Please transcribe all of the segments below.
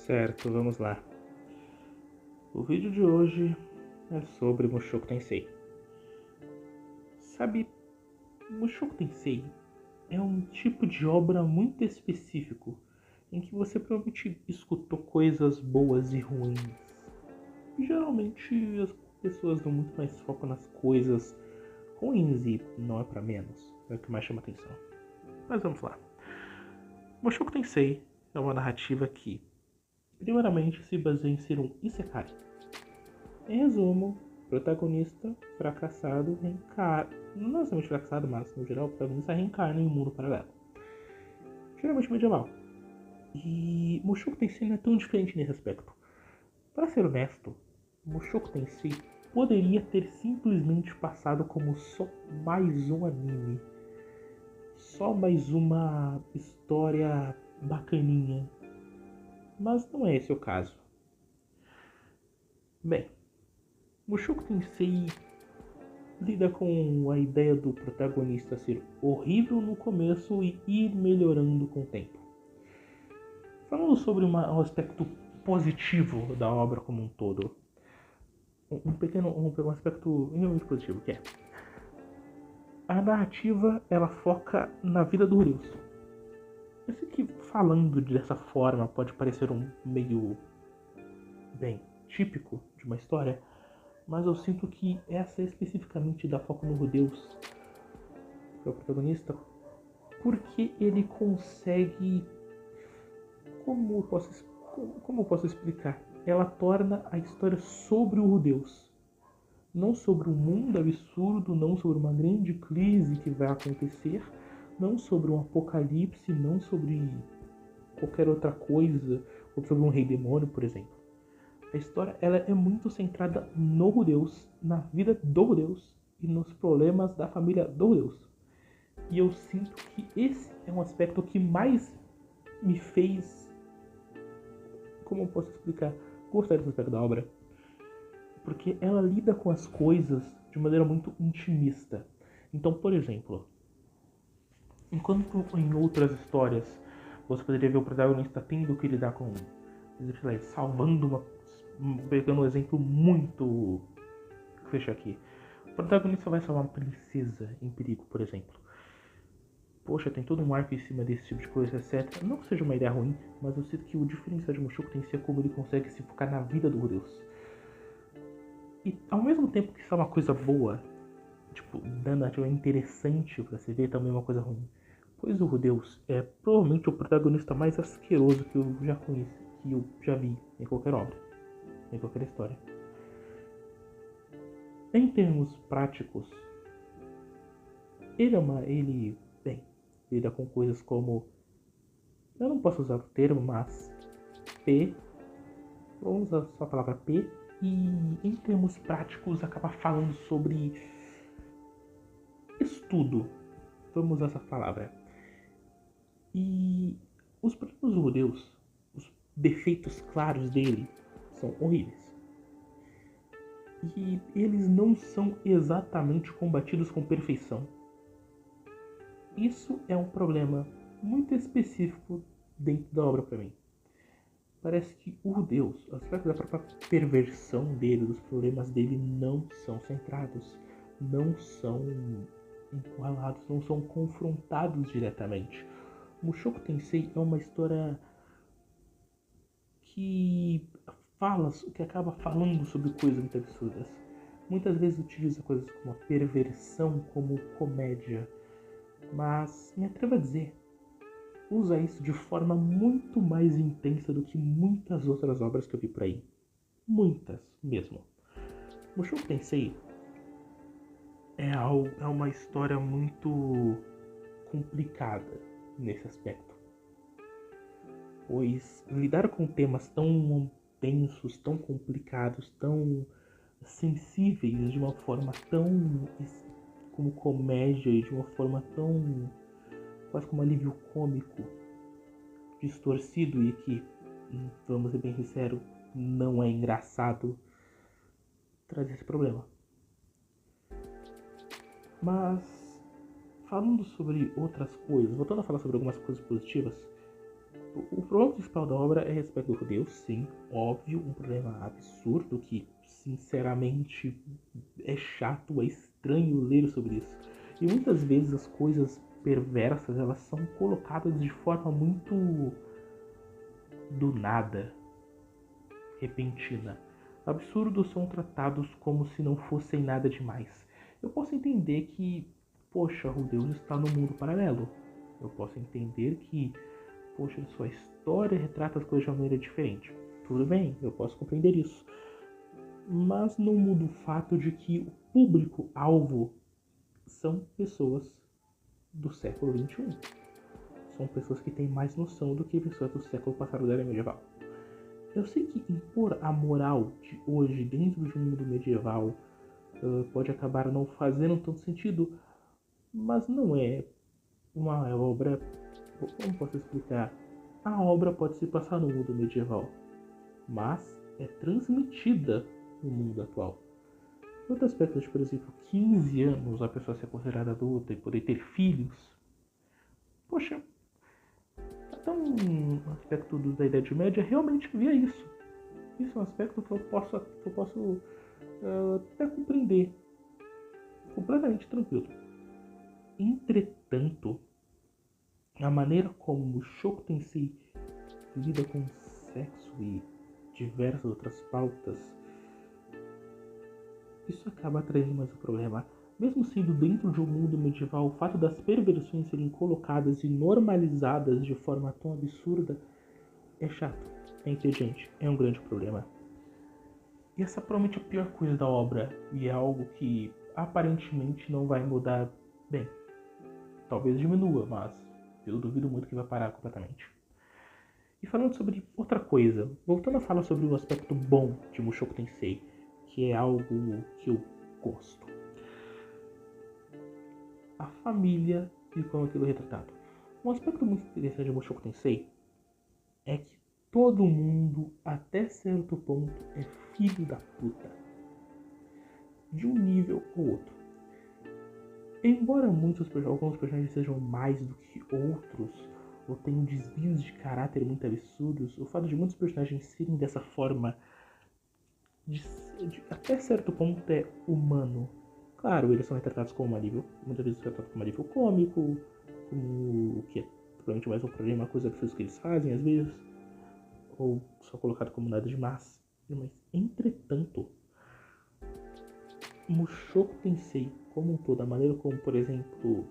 Certo, vamos lá. O vídeo de hoje é sobre Mushoku Tensei. Sabe, Mushoku Tensei é um tipo de obra muito específico em que você provavelmente escutou coisas boas e ruins. Geralmente as pessoas dão muito mais foco nas coisas ruins e não é pra menos, é o que mais chama atenção. Mas vamos lá. Mushoku Tensei é uma narrativa que primeiramente se baseia em ser um isekai. Em resumo, protagonista fracassado reencarna. Não necessariamente fracassado, mas no geral, o protagonista reencarna em um mundo paralelo. Geralmente medieval. E Mushoku Tensei não é tão diferente nesse aspecto. Para ser honesto, Mushoku Tensei poderia ter simplesmente passado como só mais um anime. Só mais uma história bacaninha. Mas não é esse o caso. Bem, Mushoku Tensei lida com a ideia do protagonista ser horrível no começo e ir melhorando com o tempo. Falando sobre um aspecto positivo da obra como um todo, um aspecto realmente positivo, que é a narrativa, ela foca na vida do Ryusu. Eu sei que falando dessa forma pode parecer um meio bem típico de uma história, mas eu sinto que essa especificamente dá foco no Rudeus, que é o protagonista, porque ele consegue, como eu posso explicar? Ela torna a história sobre o Rudeus, não sobre um mundo absurdo, não sobre uma grande crise que vai acontecer, não sobre um apocalipse, não sobre qualquer outra coisa, ou sobre um rei demônio, por exemplo. A história ela é muito centrada no Rudeus, na vida do Rudeus e nos problemas da família do Rudeus. E eu sinto que esse é um aspecto que mais me fez, como eu posso explicar, gostar desse aspecto da obra. Porque ela lida com as coisas de maneira muito intimista. Então, por exemplo, enquanto em outras histórias você poderia ver o protagonista tendo que lidar com, salvando uma... Pegando um exemplo muito... Fecha aqui. O protagonista vai salvar uma princesa em perigo, por exemplo. Poxa, tem todo um arco em cima desse tipo de coisa, etc. Não que seja uma ideia ruim, mas eu sinto que o diferencial de Mushoku Tensei é como ele consegue se focar na vida do Deus. E ao mesmo tempo que isso é uma coisa boa, tipo, narrativa interessante pra se ver, também é uma coisa ruim. Pois o Rudeus é provavelmente o protagonista mais asqueroso que eu já conheci, que eu já vi em qualquer obra, em qualquer história. Em termos práticos, ele lida com coisas como, eu não posso usar o termo, mas P, vamos usar só a palavra P, e em termos práticos acaba falando sobre estudo, vamos usar essa palavra. E os problemas do Rudeus, os defeitos claros dele, são horríveis. E eles não são exatamente combatidos com perfeição. Isso é um problema muito específico dentro da obra para mim. Parece que o Rudeus, os aspectos da própria perversão dele, dos problemas dele, não são centrados, não são encurralados, não são confrontados diretamente. Mushoku Tensei é uma história que acaba falando sobre coisas muito absurdas. Muitas vezes utiliza coisas como a perversão como comédia, mas me atrevo a dizer, usa isso de forma muito mais intensa do que muitas outras obras que eu vi por aí. Muitas mesmo. Mushoku Tensei é uma história muito complicada nesse aspecto. Pois lidar com temas tão densos, tão complicados, tão sensíveis de uma forma tão como comédia e de uma forma tão quase como alívio cômico, distorcido e que, vamos ser bem sinceros, não é engraçado, traz esse problema. Mas falando sobre outras coisas, voltando a falar sobre algumas coisas positivas, O problema principal da obra é respeito do Deus, sim, óbvio, um problema absurdo que, sinceramente, é chato, é estranho ler sobre isso. E muitas vezes as coisas perversas, elas são colocadas de forma muito do nada, repentina. Absurdos são tratados como se não fossem nada demais. Eu posso entender que, poxa, o Deus está no mundo paralelo. Eu posso entender que, poxa, sua história retrata as coisas de uma maneira diferente. Tudo bem, eu posso compreender isso. Mas não muda o fato de que o público-alvo são pessoas do século XXI. São pessoas que têm mais noção do que pessoas do século passado da era medieval. Eu sei que impor a moral de hoje dentro de um mundo medieval pode acabar não fazendo tanto sentido, mas não é uma obra. Como posso explicar? A obra pode se passar no mundo medieval, mas é transmitida no mundo atual. Outro aspecto de, por exemplo, 15 anos a pessoa ser considerada adulta e poder ter filhos, poxa, até um aspecto da Idade Média realmente via isso. Isso é um aspecto que eu posso até compreender completamente tranquilo. Entretanto, a maneira como o Mushoku Tensei lida com sexo e diversas outras pautas, isso acaba trazendo mais um problema. Mesmo sendo dentro de um mundo medieval, o fato das perversões serem colocadas e normalizadas de forma tão absurda é chato, é inteligente, é um grande problema. E essa provavelmente é a pior coisa da obra, e é algo que aparentemente não vai mudar bem. Talvez diminua, mas eu duvido muito que vai parar completamente. E falando sobre outra coisa, voltando a falar sobre o aspecto bom de Mushoku Tensei, que é algo que eu gosto. A família e como aquilo é retratado. Um aspecto muito interessante de Mushoku Tensei é que todo mundo, até certo ponto, é filho da puta. De um nível ou outro. Embora alguns personagens sejam mais do que outros, ou tenham desvios de caráter muito absurdos, o fato de muitos personagens serem dessa forma, até certo ponto, é humano. Claro, eles são retratados como um alívio, muitas vezes retratados como um alívio cômico, como o que é provavelmente mais um problema, uma coisa absurda que eles fazem às vezes, ou só colocado como nada demais. Mas, entretanto, Mushoku Tensei como um todo, a maneira como, por exemplo,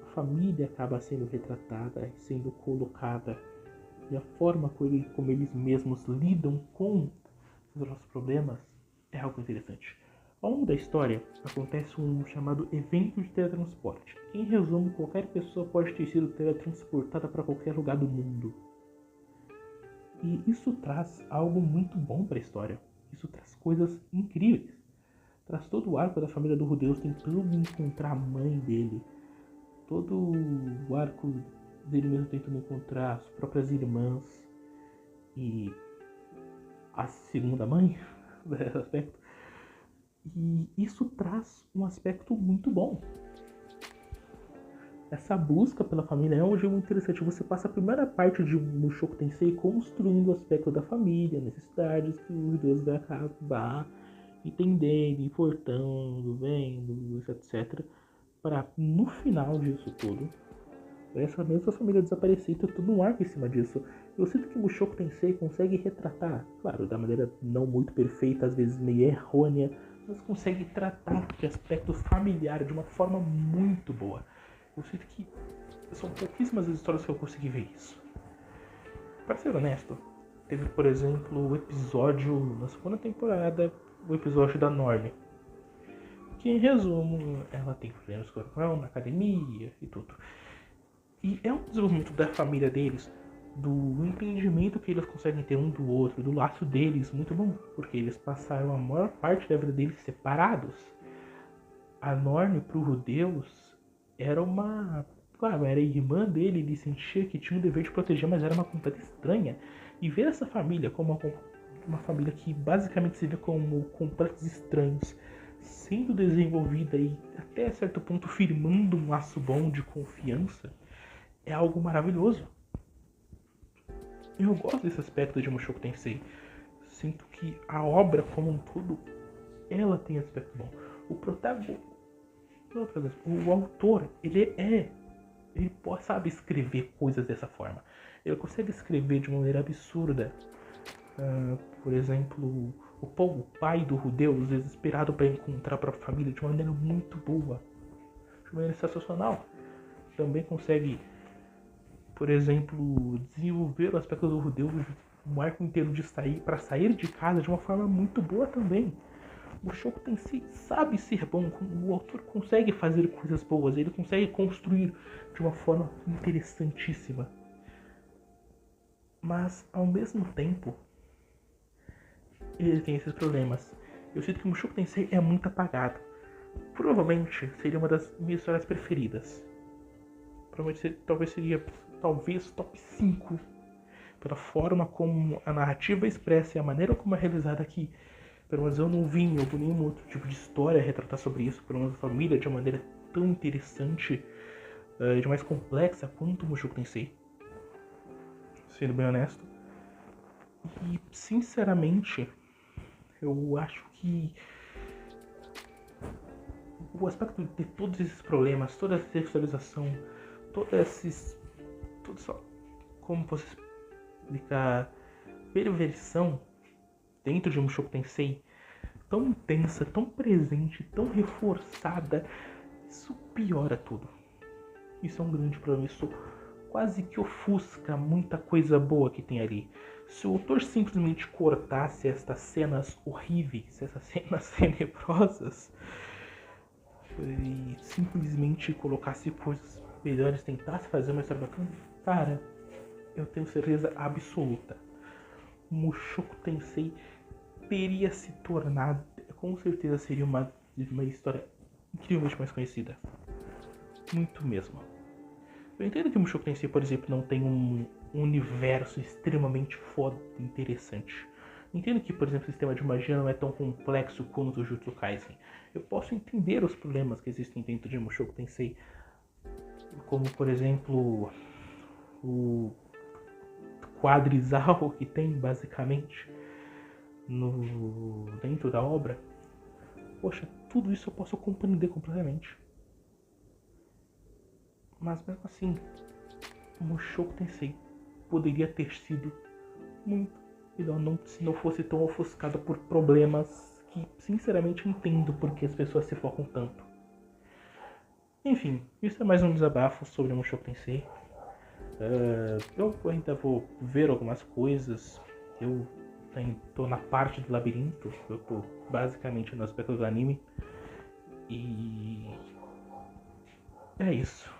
a família acaba sendo retratada, sendo colocada, e a forma como eles mesmos lidam com os nossos problemas é algo interessante. Ao longo da história, acontece um chamado evento de teletransporte. Em resumo, qualquer pessoa pode ter sido teletransportada para qualquer lugar do mundo. E isso traz algo muito bom para a história. Isso traz coisas incríveis. Traz todo o arco da família do Rudeus tentando encontrar a mãe dele. Todo o arco dele mesmo tentando encontrar as próprias irmãs. E a segunda mãe, nesse aspecto. E isso traz um aspecto muito bom. Essa busca pela família é um jogo muito interessante. Você passa a primeira parte de Mushoku Tensei construindo o aspecto da família, necessidades que os dois vai acabar entendendo, importando, vendo, etc. Para no final disso tudo, essa mesma família desaparecer e ter todo um arco em cima disso. Eu sinto que o Mushoku Tensei consegue retratar, claro, da maneira não muito perfeita, às vezes meio errônea, mas consegue tratar de aspecto familiar de uma forma muito boa. Eu sinto que são pouquíssimas as histórias que eu consegui ver isso. Para ser honesto, teve, por exemplo, o episódio na segunda temporada, o episódio da Norne, que em resumo, ela tem problemas com o irmão na academia e tudo. E é um desenvolvimento da família deles, do entendimento que eles conseguem ter um do outro, do laço deles, muito bom, porque eles passaram a maior parte da vida deles separados. A Norne pro Rudeus era uma... Claro, era a irmã dele, ele sentia que tinha o dever de proteger, mas era uma completa estranha. E ver essa família como uma família que basicamente se vê como completos estranhos, sendo desenvolvida e até certo ponto firmando um laço bom de confiança, é algo maravilhoso. Eu gosto desse aspecto de Mushoku Tensei. Sinto que a obra como um todo, ela tem aspecto bom. O protagonista, o autor, ele sabe escrever coisas dessa forma. Ele consegue escrever de uma maneira absurda. Por exemplo, o pai do Rudeus, desesperado para encontrar a própria família, de uma maneira muito boa, de uma maneira sensacional. Também consegue, por exemplo, desenvolver o aspecto do Rudeus, um arco inteiro de sair de casa de uma forma muito boa também. O Mushoku Tensei sabe ser bom, o autor consegue fazer coisas boas, ele consegue construir de uma forma interessantíssima. Mas, ao mesmo tempo, ele tem esses problemas. Eu sinto que o Mushoku Tensei é muito apagado. Provavelmente seria uma das minhas histórias preferidas. Talvez seria top 5 pela forma como a narrativa expressa e a maneira como é realizada aqui. Pelo menos eu não vi em nenhum outro tipo de história retratar sobre isso, pelo menos a família, de uma maneira tão interessante, de mais complexa quanto o Mushoku Tensei. Sendo bem honesto. E, sinceramente, eu acho que o aspecto de todos esses problemas, toda essa sexualização, como posso explicar, perversão dentro de um Mushoku Tensei tão intensa, tão presente, tão reforçada, isso piora tudo. Isso é um grande problema, isso quase que ofusca muita coisa boa que tem ali. Se o autor simplesmente cortasse estas cenas horríveis, essas cenas tenebrosas, e simplesmente colocasse coisas melhores, tentasse fazer uma história bacana, cara, eu tenho certeza absoluta, Mushoku Tensei teria se tornado, com certeza seria uma história incrivelmente mais conhecida. Muito mesmo. Eu entendo que o Mushoku Tensei, por exemplo, não tem um universo extremamente foda interessante. Eu entendo que, por exemplo, o sistema de magia não é tão complexo quanto o Jujutsu Kaisen. Eu posso entender os problemas que existem dentro de Mushoku Tensei, como, por exemplo, o quadrizal que tem, basicamente, dentro da obra. Poxa, tudo isso eu posso compreender completamente. Mas mesmo assim, Mushoku Tensei poderia ter sido muito melhor se não fosse tão ofuscado por problemas que, sinceramente, entendo porque as pessoas se focam tanto. Enfim, isso é mais um desabafo sobre Mushoku Tensei. Eu ainda vou ver algumas coisas. Eu tô na parte do labirinto. Eu tô basicamente no aspecto do anime. E é isso.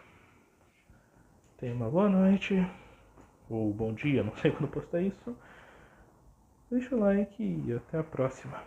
Tenha uma boa noite, ou bom dia, não sei quando postar isso. Deixa o like e até a próxima.